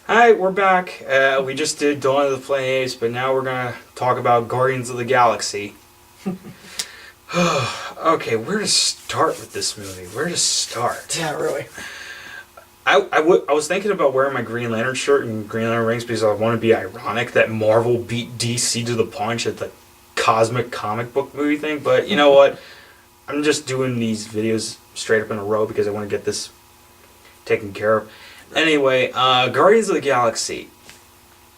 Hi, we're back. We just did Dawn of the Planet of the Apes, but now we're gonna talk about Guardians of the Galaxy. Okay, where to start with this movie? Where to start? Yeah, really. I was thinking about wearing my Green Lantern shirt and Green Lantern rings because I want to be ironic that Marvel beat DC to the punch at the cosmic comic book movie thing, but you know what? I'm just doing these videos straight up in a row because I want to get this taken care of. Anyway, Guardians of the Galaxy.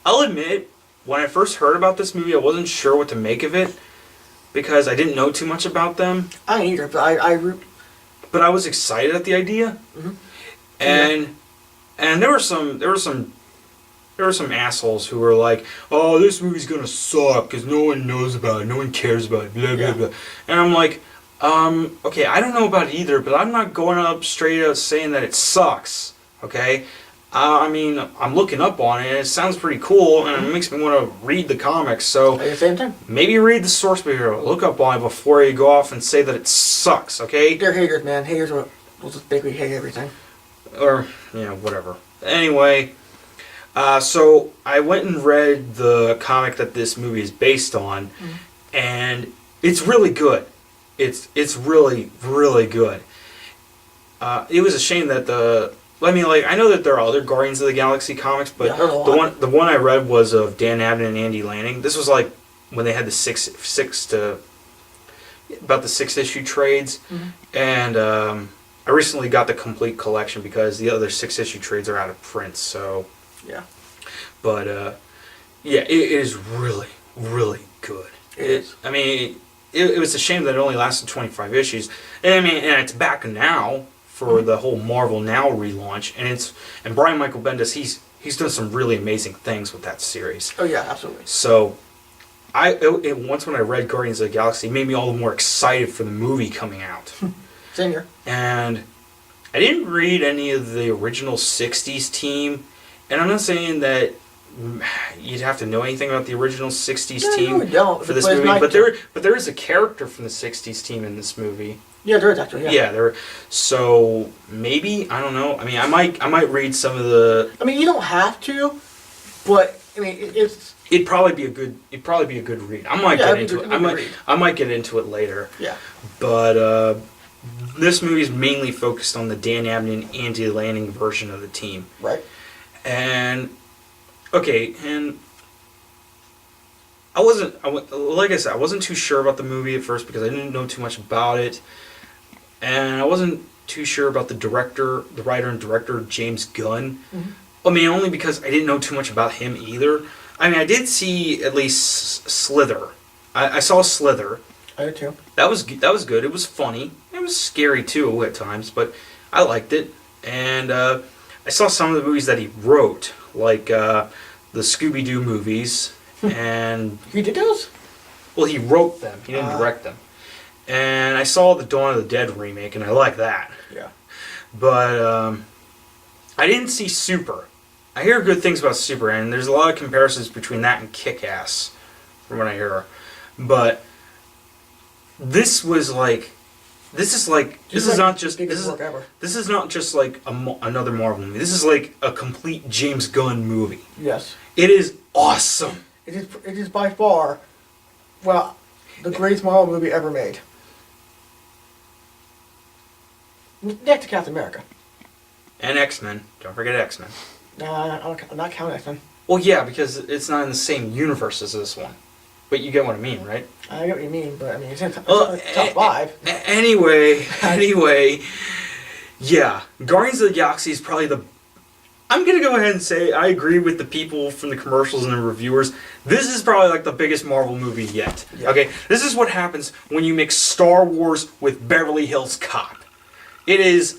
I'll admit, when I first heard about this movie, I wasn't sure what to make of it because I didn't know too much about them. I ain't either, but But I was excited at the idea, and there were some assholes who were like, "Oh, this movie's gonna suck because no one knows about it, no one cares about it, blah blah blah," and I'm like, okay, I don't know about it either, but I'm not going up straight out saying that it sucks. Okay, I mean, I'm looking up on it, and it sounds pretty cool, and it makes me want to read the comics, so at the same time, maybe read the source material, look up on it before you go off and say that it sucks, okay? they're haters, man. Haters will just basically hate everything. Or, you know, whatever. Anyway, so I went and read the comic that this movie is based on, and it's really good. It's really, really good. It was a shame that I know that there are other Guardians of the Galaxy comics, but the one I read was of Dan Abnett and Andy Lanning. This was like when they had the about the 6-issue trades, and I recently got the complete collection because the other 6-issue trades are out of print. So yeah, but yeah, it is really, really good. I mean, it was a shame that it only lasted 25 issues. And I mean, and it's back now for the whole Marvel Now relaunch, and Brian Michael Bendis, he's done some really amazing things with that series. Oh yeah, absolutely. So once when I read Guardians of the Galaxy, it made me all the more excited for the movie coming out. Same here. And I didn't read any of the original 60s team, and I'm not saying that you'd have to know anything about the original 60s team for this movie, but there is a character from the 60s team in this movie. Yeah, there is actually. Yeah, so maybe, I don't know. I mean, I might read some of the. I mean, you don't have to, but I mean, It'd probably be a good read. I might get into it. I might get into it later. Yeah. But this movie is mainly focused on the Dan Abnett and Andy Lanning version of the team. Right. And okay, and like I said, I wasn't too sure about the movie at first because I didn't know too much about it. And I wasn't too sure about the writer and director, James Gunn. I mean, only because I didn't know too much about him either. I mean, I did see at least Slither. I saw Slither. I did too. That was good. It was funny. It was scary too at times, but I liked it. And I saw some of the movies that he wrote, like the Scooby-Doo movies. And he did those? Well, he wrote them. He didn't direct them. And I saw the Dawn of the Dead remake, and I like that. Yeah. But I didn't see Super. I hear good things about Super, and there's a lot of comparisons between that and Kick-Ass, from what I hear. But this is not just like another Marvel movie. This is like a complete James Gunn movie. Yes. It is awesome. It is by far, well, the greatest Marvel movie ever made. Next to Captain America. And X-Men. Don't forget X-Men. I'm not counting X-Men. Well, yeah, because it's not in the same universe as this one. But you get what I mean, right? I get what you mean, but I mean, it's in top 5. Anyway, yeah. Guardians of the Galaxy is probably I'm going to go ahead and say I agree with the people from the commercials and the reviewers. This is probably like the biggest Marvel movie yet. Yeah. Okay? This is what happens when you mix Star Wars with Beverly Hills Cop. It's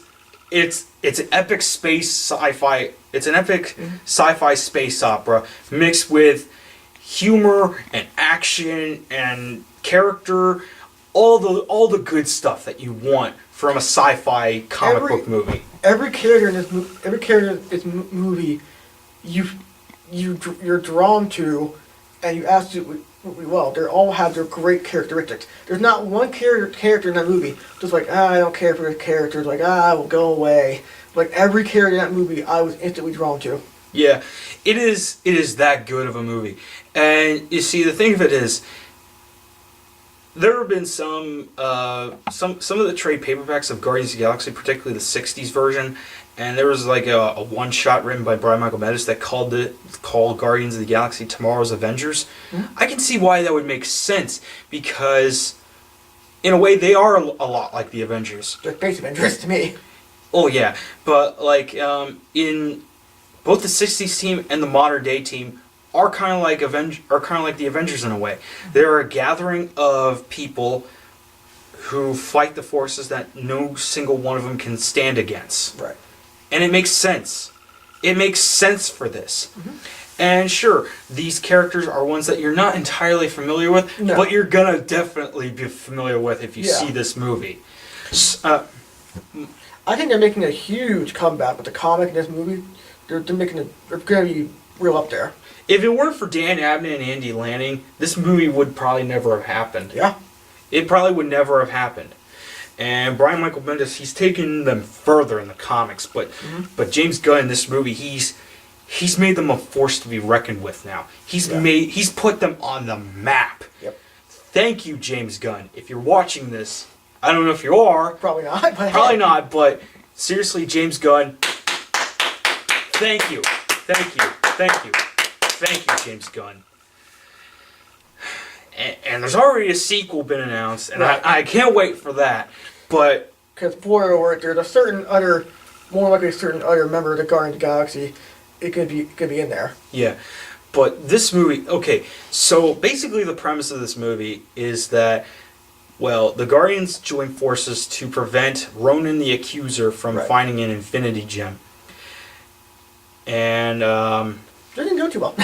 an epic space sci-fi. It's an epic sci-fi space opera mixed with humor and action and character, all the good stuff that you want from a sci-fi comic book movie. Every character in this movie, you're drawn to, and you absolutely well. They all have their great characteristics. There's not one character in that movie just like I don't care for the characters. Like will go away. Like every character in that movie, I was instantly drawn to. Yeah, it is. It is that good of a movie, and you see, the thing of it is, there have been some of the trade paperbacks of Guardians of the Galaxy, particularly the '60s version, and there was like a one shot written by Brian Michael Bendis that called Guardians of the Galaxy Tomorrow's Avengers. Mm-hmm. I can see why that would make sense because, in a way, they are a lot like the Avengers. They're Space Avengers to me. Oh yeah, but like in both the '60s team and the modern day team are kind of like the Avengers in a way. They're a gathering of people who fight the forces that no single one of them can stand against. Right. And it makes sense. It makes sense for this. Mm-hmm. And sure, these characters are ones that you're not entirely familiar with, No. but you're gonna definitely be familiar with if you Yeah. see this movie. I think they're making a huge comeback with the comic in this movie. They're going to be real up there. If it weren't for Dan Abnett and Andy Lanning, this movie would probably never have happened. Yeah. It probably would never have happened. And Brian Michael Bendis, he's taken them further in the comics, but James Gunn in this movie, he's made them a force to be reckoned with now. He's put them on the map. Yep. Thank you, James Gunn. If you're watching this, I don't know if you are. Probably not. But Probably not, but seriously, James Gunn, thank you. Thank you. Thank you. Thank you, James Gunn. And there's already a sequel been announced, and Right. I can't wait for that. But Because spoiler alert, there's more likely a certain other member of the Guardians of the Galaxy. It could be in there. yeah, but this movie, okay, so basically the premise of this movie is that, well, the Guardians join forces to prevent Ronan the Accuser from Right. finding an Infinity Gem. And, They didn't go too well.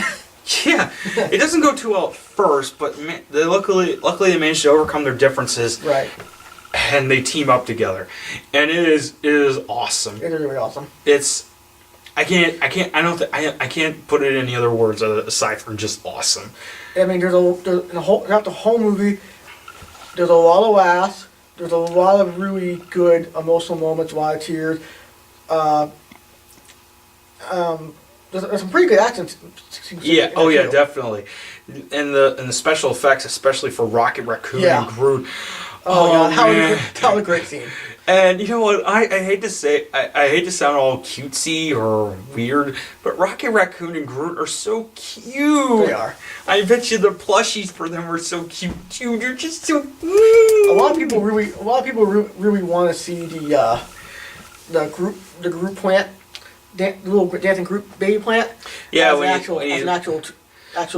yeah, it doesn't go too well at first, but luckily they managed to overcome their differences, Right. and they team up together, and it is awesome. It is really awesome. It's I can't put it in any other words aside from just awesome. I mean, throughout the whole movie, there's a lot of laughs. There's a lot of really good emotional moments, a lot of tears. There's some pretty good action scenes. Yeah, in oh there, yeah, too. definitely. And the special effects, especially for Rocket Raccoon Yeah. and Groot. Oh, God, man. that was a great scene. And you know what? I hate to say, I hate to sound all cutesy or weird, but Rocket Raccoon and Groot are so cute. They are. I bet you the plushies for them are so cute too. They're just so. A lot of people really want to see the group plant, the little dancing group baby plant. Yeah, as when an actual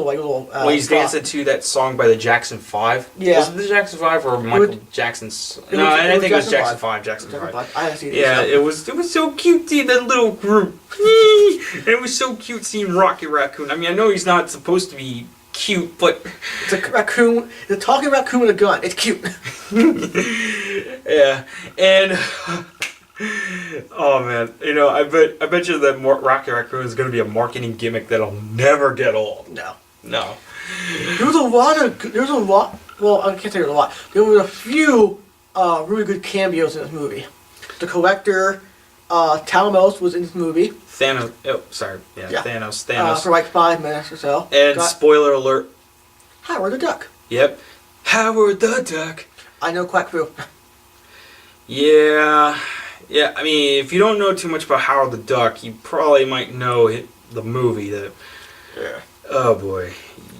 like little. when he's prop. dancing to that song by the Jackson 5. Yeah. Was it the Jackson 5 or Michael Jackson's? No, I think it was Jackson 5. Jackson 5. I haven't seen it. Yeah, so. it was so cute seeing that little group. And it was so cute seeing Rocket Raccoon. I mean, I know he's not supposed to be cute, but It's a raccoon. It's a talking raccoon with a gun. It's cute. yeah. And oh man, you know, I bet you that Rocket Raccoon is going to be a marketing gimmick that'll never get old. No. No. There's a lot. Well, I can't say there's a lot. There were a few really good cameos in this movie. The Collector, Talos was in this movie. Thanos. Oh, sorry. Yeah. Yeah. Thanos. For like 5 minutes or so. And Got spoiler alert. Howard the Duck. Yep. Howard the Duck. I know Quack Fu. Yeah. Yeah, I mean, if you don't know too much about Howard the Duck, you probably might know the movie. Yeah. Oh boy.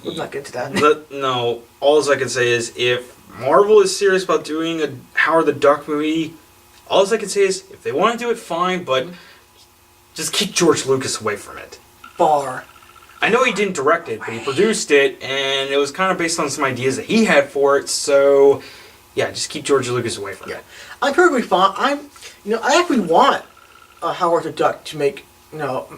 Let's not get to that. No, all I can say is if Marvel is serious about doing a Howard the Duck movie, all I can say is if they want to do it, fine, but just keep George Lucas away from it. Bar. I know he didn't direct it, but he produced it, and it was kind of based on some ideas that he had for it, so yeah, just keep George Lucas away from it. I'm perfectly fine. I actually want Howard the Duck to make,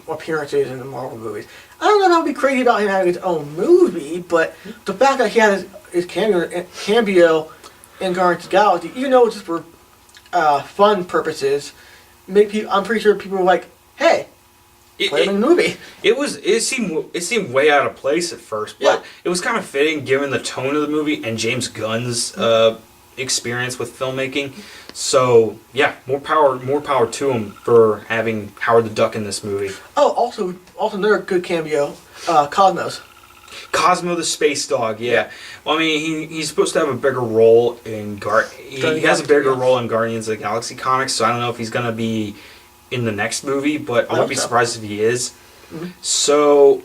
appearances in the Marvel movies. I don't know if I'd be crazy about him having his own movie, but the fact that he had his cameo in Guardians of the Galaxy, even though it's just for fun purposes, I'm pretty sure people were like, hey, play him in the movie. It seemed way out of place at first, but Yeah. it was kind of fitting given the tone of the movie and James Gunn's experience with filmmaking. So yeah, more power to him for having Howard the Duck in this movie. Oh, also another good cameo, Cosmos. Cosmo the Space Dog, yeah. Well, I mean, he's supposed to have a bigger role in he has a bigger role in Guardians of the Galaxy comics, so I don't know if he's gonna be in the next movie, but I wouldn't be surprised if he is. Mm-hmm. So,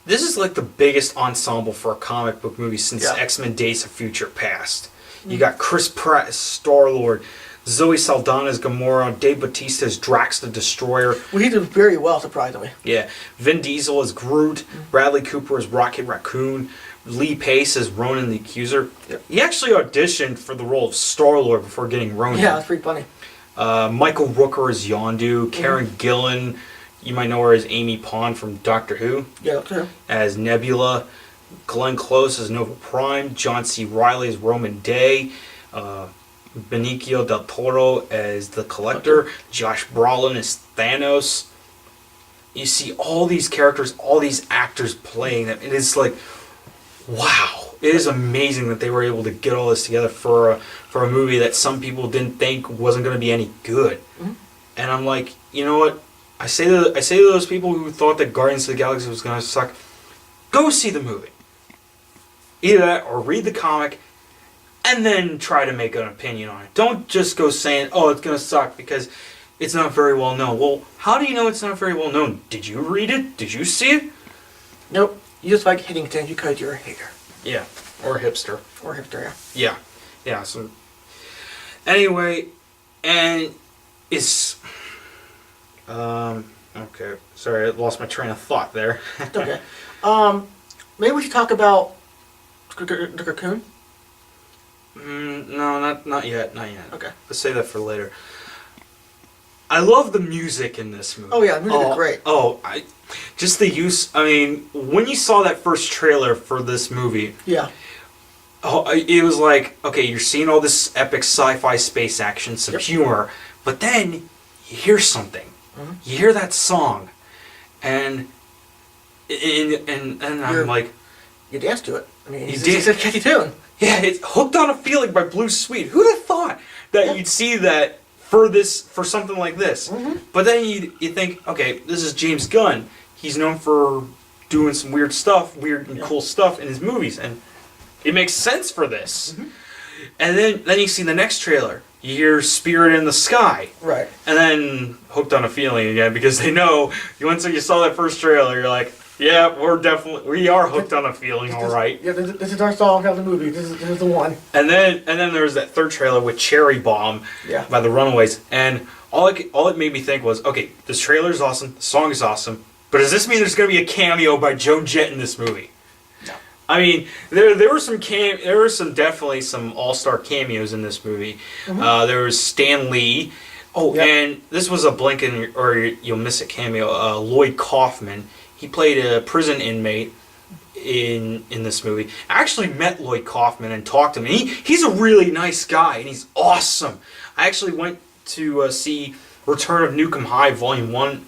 this is like the biggest ensemble for a comic book movie since X-Men Days of Future Past. You got Chris Pratt as Star-Lord, Zoe Saldana as Gamora, Dave Bautista as Drax the Destroyer. Well, he did very well, surprisingly. Yeah. Vin Diesel as Groot, Bradley Cooper as Rocket Raccoon, Lee Pace as Ronan the Accuser. Yep. He actually auditioned for the role of Star-Lord before getting Ronan. Yeah, that's pretty funny. Michael Rooker as Yondu, Karen Gillan, you might know her as Amy Pond from Doctor Who. Yeah, that's true. As Nebula, Glenn Close as Nova Prime, John C. Reilly as Roman Day, Benicio del Toro as the Collector, Josh Brolin as Thanos. You see all these characters, all these actors playing them. It is like, wow. It is amazing that they were able to get all this together for a movie that some people didn't think wasn't going to be any good. Mm-hmm. And I'm like, you know what? I say to those people who thought that Guardians of the Galaxy was going to suck, go see the movie. Either that or read the comic and then try to make an opinion on it. Don't just go saying, oh, it's going to suck because it's not very well known. Well, how do you know it's not very well known? Did you read it? Did you see it? Nope. You just like hitting things because you're a hater. Yeah. Or a hipster. Or a hipster, yeah. Yeah. Yeah. So, anyway, and it's... okay. Sorry, I lost my train of thought there. It's okay. Maybe we should talk about the Cocoon? No, not yet. Not yet. Okay. Let's save that for later. I love the music in this movie. Oh yeah, the music is great. Just the use. I mean, when you saw that first trailer for this movie, yeah, it was like, okay, you're seeing all this epic sci-fi space action, some humor, but then you hear something. Mm-hmm. You hear that song, and I'm like, you dance to it. I mean, it's a catchy tune. Yeah, it's "Hooked on a Feeling" by Blue Sweet. Who'd have thought that you'd see that for something like this? Mm-hmm. But then you think, okay, this is James Gunn. He's known for doing some weird and cool stuff in his movies, and it makes sense for this. Mm-hmm. And then you see the next trailer. You hear "Spirit in the Sky," right? And then "Hooked on a Feeling" again, because they know once you saw that first trailer, you're like, yeah, we are hooked on a feeling, all right. Yeah, this is our song of the movie. This is the one. And then there's that third trailer with "Cherry Bomb" by the Runaways, and all it made me think was, okay, this trailer is awesome, the song is awesome, but does this mean there's going to be a cameo by Joan Jett in this movie? No. I mean, there were definitely some all-star cameos in this movie. Mm-hmm. There was Stan Lee. Oh, and this was a blink or you'll miss it cameo. Lloyd Kaufman. He played a prison inmate in this movie. I actually met Lloyd Kaufman and talked to him. He's a really nice guy, and he's awesome. I actually went to see Return of Nukem High Volume 1,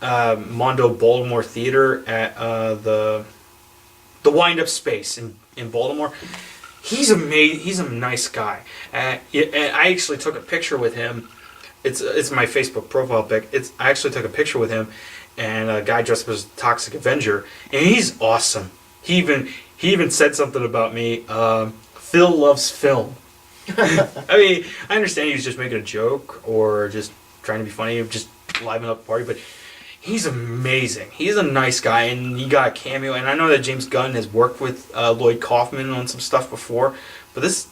Mondo Baltimore Theater at the Wind-Up Space in Baltimore. He's amazing. He's a nice guy. And I actually took a picture with him. It's my Facebook profile pic. I actually took a picture with him. And a guy dressed up as Toxic Avenger, and he's awesome. He even said something about me. Phil loves film. I mean, I understand he was just making a joke or just trying to be funny, or just liven up the party, but he's amazing. He's a nice guy, and he got a cameo. And I know that James Gunn has worked with Lloyd Kaufman on some stuff before, but this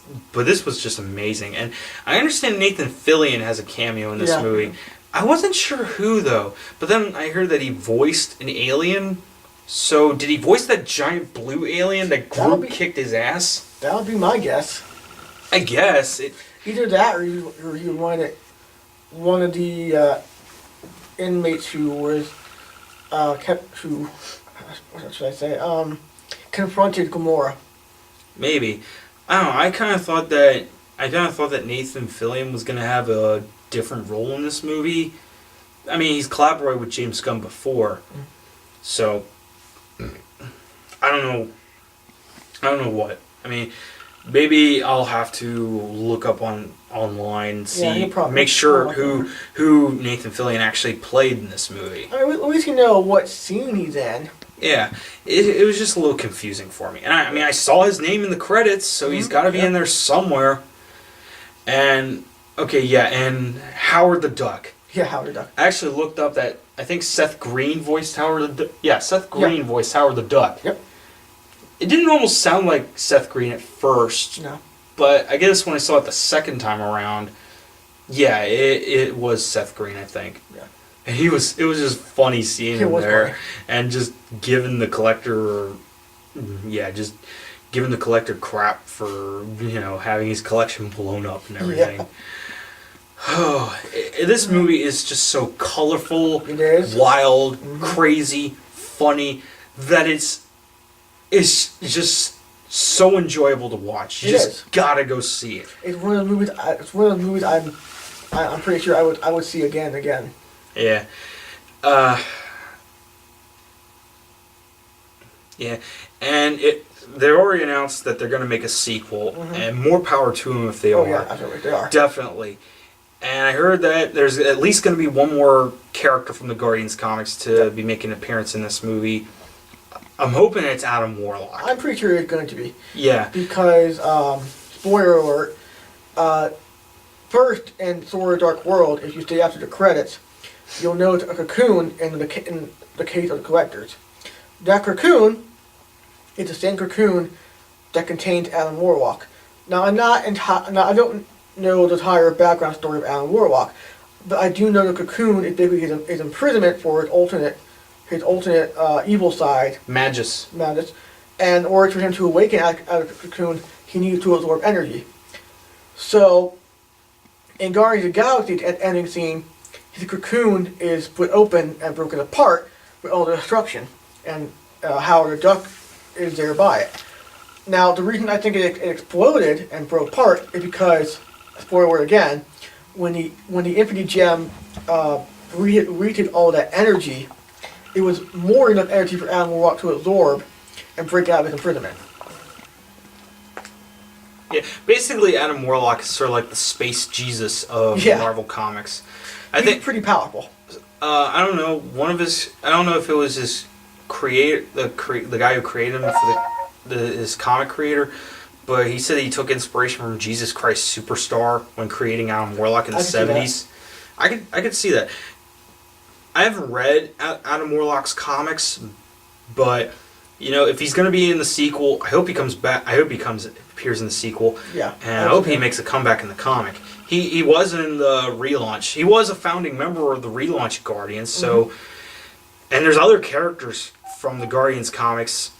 was just amazing. And I understand Nathan Fillion has a cameo in this movie. I wasn't sure who, though. But then I heard that he voiced an alien. So, did he voice that giant blue alien that Groot kicked his ass? That would be my guess. I guess. Either that, or you one of the inmates who was what should I say? Confronted Gamora. Maybe. I don't know. I kind of thought that Nathan Fillion was going to have a different role in this movie. I mean, he's collaborated with James Gunn before, So I don't know. I don't know what. I mean, maybe I'll have to look up online, Yeah, see, you'll probably- make sure probably. who Nathan Fillion actually played in this movie. I mean, at least you know what scene he's in. Yeah, it was just a little confusing for me. And I mean, I saw his name in the credits, so he's got to be yeah. in there somewhere. And okay, yeah, and Howard the Duck. Yeah, Howard the Duck. I actually looked up that I think Seth Green voiced Howard the Duck. Yeah, Seth Green voiced Howard the Duck. Yep. It didn't almost sound like Seth Green at first, No. but I guess when I saw it the second time around, yeah, it was Seth Green, I think. Yeah. And it was just funny seeing It him was there funny. and just giving the collector, just giving the collector crap for having his collection blown up and everything. Yeah. Oh, this movie is just so colorful, It is. wild, crazy, funny that it's just so enjoyable to watch. You It just is. gotta go see it. It's one of the movies. It's one of the movies I'm pretty sure I would see again and again. Yeah. Yeah, and they already announced that they're going to make a sequel, and more power to them if they Oh are. yeah, absolutely they are. Definitely. And I heard that there's at least going to be one more character from the Guardians comics to be making an appearance in this movie. I'm hoping it's Adam Warlock. I'm pretty sure it's going to be Yeah. because spoiler alert. First in Thor: Dark World, if you stay after the credits, you'll note a cocoon in the case of the collectors. That cocoon is the same cocoon that contains Adam Warlock. Now I don't know the entire background story of Adam Warlock, but I do know the cocoon is basically his imprisonment for his alternate evil side, Magus. madness, and in order for him to awaken out of the cocoon, he needed to absorb energy. So, in Guardians of the Galaxy, at the ending scene, his cocoon is split open and broken apart with all the destruction, and Howard the Duck is there by it. Now, the reason I think it exploded and broke apart is because, spoiler alert again, when the Infinity Gem reached all that energy, it was more enough energy for Adam Warlock to absorb and break out of his imprisonment. Yeah, basically Adam Warlock is sort of like the space Jesus of Yeah. Marvel Comics. I He's think pretty powerful. I don't know, I don't know if it was his creator, the guy who created him for his comic creator, but he said he took inspiration from Jesus Christ Superstar when creating Adam Warlock in the I could see that. 70s. I could see that. I haven't read Adam Warlock's comics, but if he's going to be in the sequel, I hope he comes back. I hope he appears in the sequel. Yeah. And I hope he makes a comeback in the comic. He was in the relaunch. He was a founding member of the relaunch Guardians. So, and there's other characters from the Guardians comics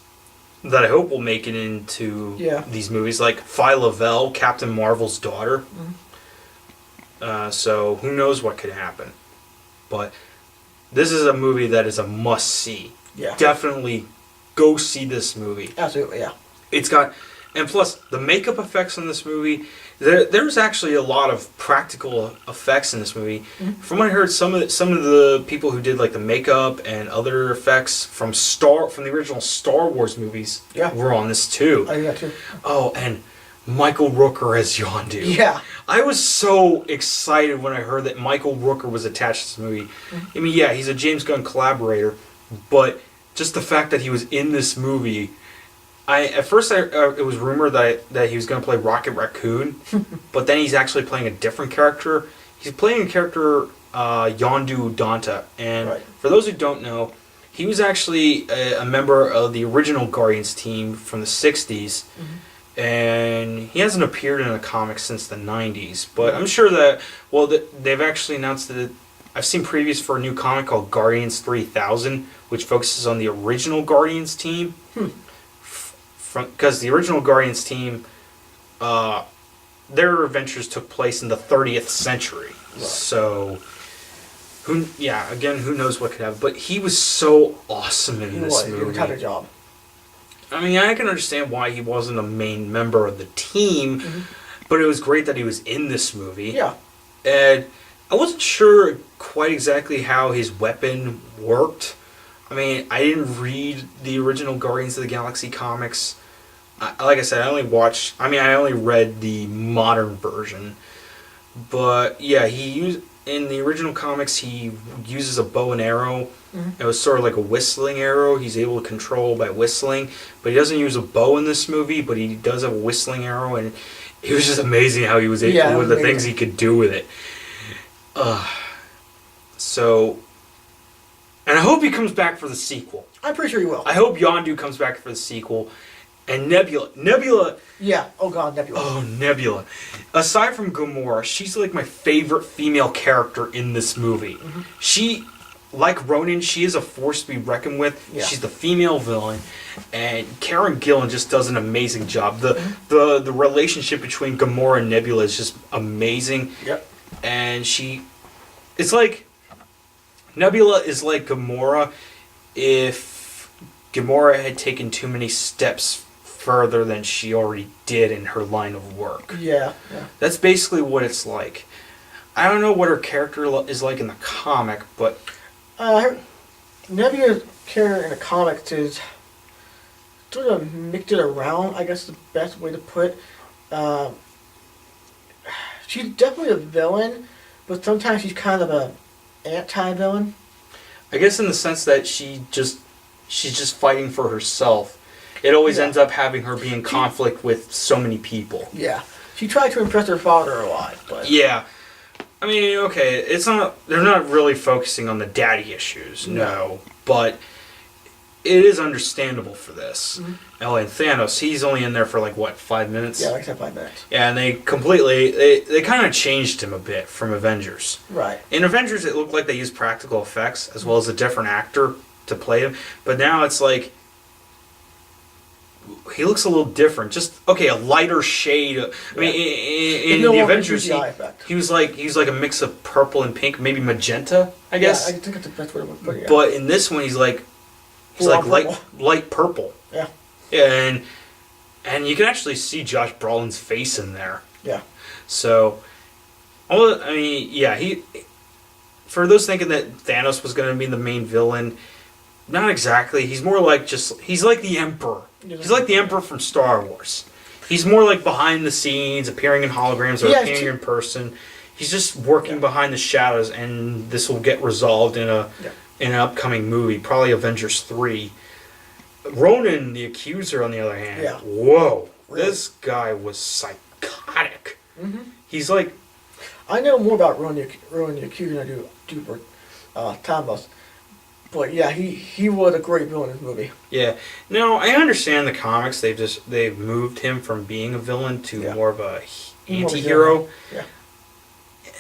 that I hope will make it into these movies, like Phyla-Vell, Captain Marvel's daughter. So who knows what could happen? But this is a movie that is a must see. Yeah. Definitely go see this movie. Absolutely, yeah. It's got, and plus the makeup effects in this movie. There's actually a lot of practical effects in this movie. From what I heard, some of the people who did like the makeup and other effects from the original Star Wars movies were on this too. I do that too. Oh, and Michael Rooker as Yondu. Yeah. I was so excited when I heard that Michael Rooker was attached to this movie. I mean, yeah, he's a James Gunn collaborator, but just the fact that he was in this movie. At first it was rumored that he was going to play Rocket Raccoon, but then he's actually playing a different character. He's playing a character, Yondu Udonta, and for those who don't know, he was actually a member of the original Guardians team from the 60s, and he hasn't appeared in a comic since the 90s, but I'm sure that, they've actually announced that I've seen previews for a new comic called Guardians 3000, which focuses on the original Guardians team. Because the original Guardians team, their adventures took place in the 30th century. Right. So, who knows what could happen. But he was so awesome in this movie. He had a job. I mean, I can understand why he wasn't a main member of the team, but it was great that he was in this movie. Yeah. And I wasn't sure quite exactly how his weapon worked. I mean, I didn't read the original Guardians of the Galaxy comics. Like I said, I only read the modern version. But yeah, in the original comics, he uses a bow and arrow. Mhm. It was sort of like a whistling arrow. He's able to control by whistling, but he doesn't use a bow in this movie. But he does have a whistling arrow, and it was just amazing how he was able Yeah, with the amazing. things he could do with it. So, and I hope he comes back for the sequel. I'm pretty sure he will. I hope Yondu comes back for the sequel, and Nebula. Yeah. Oh God, Nebula. Oh, Nebula. Aside from Gamora, she's like my favorite female character in this movie. Mm-hmm. She, like Ronan, she is a force to be reckoned with. Yeah. She's the female villain, and Karen Gillan just does an amazing job. The relationship between Gamora and Nebula is just amazing. Yep. And it's like Nebula is like Gamora if Gamora had taken too many steps further than she already did in her line of work. Yeah. Yeah. That's basically what it's like. I don't know what her character is like in the comic, but Nebula's character in the comics is sort of mixed it around. I guess is the best way to put it. She's definitely a villain, but sometimes she's kind of a anti-villain. I guess in the sense that she's just fighting for herself. It always Yeah. ends up having her be in conflict with so many people. Yeah. She tried to impress her father a lot, but Yeah. I mean, okay, they're not really focusing on the daddy issues, no. But it is understandable for this. Mhm. And Thanos, he's only in there for like, what, 5 minutes? yeah, like I said, 5 minutes. Yeah, and they kind of changed him a bit from Avengers. Right. In Avengers, it looked like they used practical effects as well as a different actor to play him. But now it's like, he looks a little different. Just, okay, a lighter shade. I mean, in no the longer Avengers, CGI effect. he was like a mix of purple and pink, maybe magenta, I guess. Yeah, I think that's the best way to put it. Yeah. But in this one, he's like Full on light purple. Yeah. Yeah, and you can actually see Josh Brolin's face in there. Yeah. So, for those thinking that Thanos was going to be the main villain, not exactly. He's more like he's like the Emperor. He's like the Emperor from Star Wars. He's more like behind the scenes, appearing in holograms or Yeah, appearing in person. He's just working behind the shadows, and this will get resolved in an upcoming movie, probably Avengers 3. Ronan, the Accuser, on the other hand, Yeah. whoa, Really? this guy was psychotic. Mm-hmm. He's like, I know more about Ronan the Accuser than I do for Thanos. But yeah, he was a great villain in this movie. yeah. No, I understand the comics. They've moved him from being a villain to more of a anti-hero. Yeah.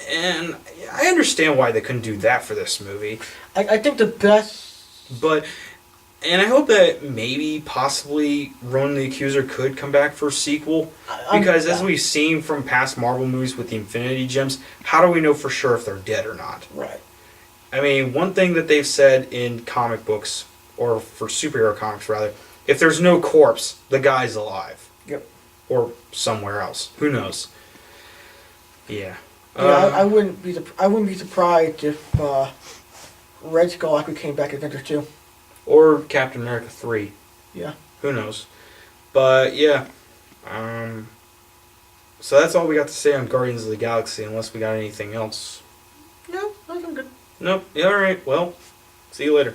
And I understand why they couldn't do that for this movie. I think the best. And I hope that maybe, possibly, Ronan the Accuser could come back for a sequel. Because as we've seen from past Marvel movies with the Infinity Gems, how do we know for sure if they're dead or not? Right. I mean, one thing that they've said in comic books, or for superhero comics rather, if there's no corpse, the guy's alive. Yep. Or somewhere else. Who knows? Yeah. Yeah, I wouldn't be surprised if Red Skull actually came back in Avengers 2. Or Captain America 3. Yeah. Who knows? But yeah. So that's all we got to say on Guardians of the Galaxy, unless we got anything else. No, I think I'm good. Nope. Yeah, alright. Well, see you later.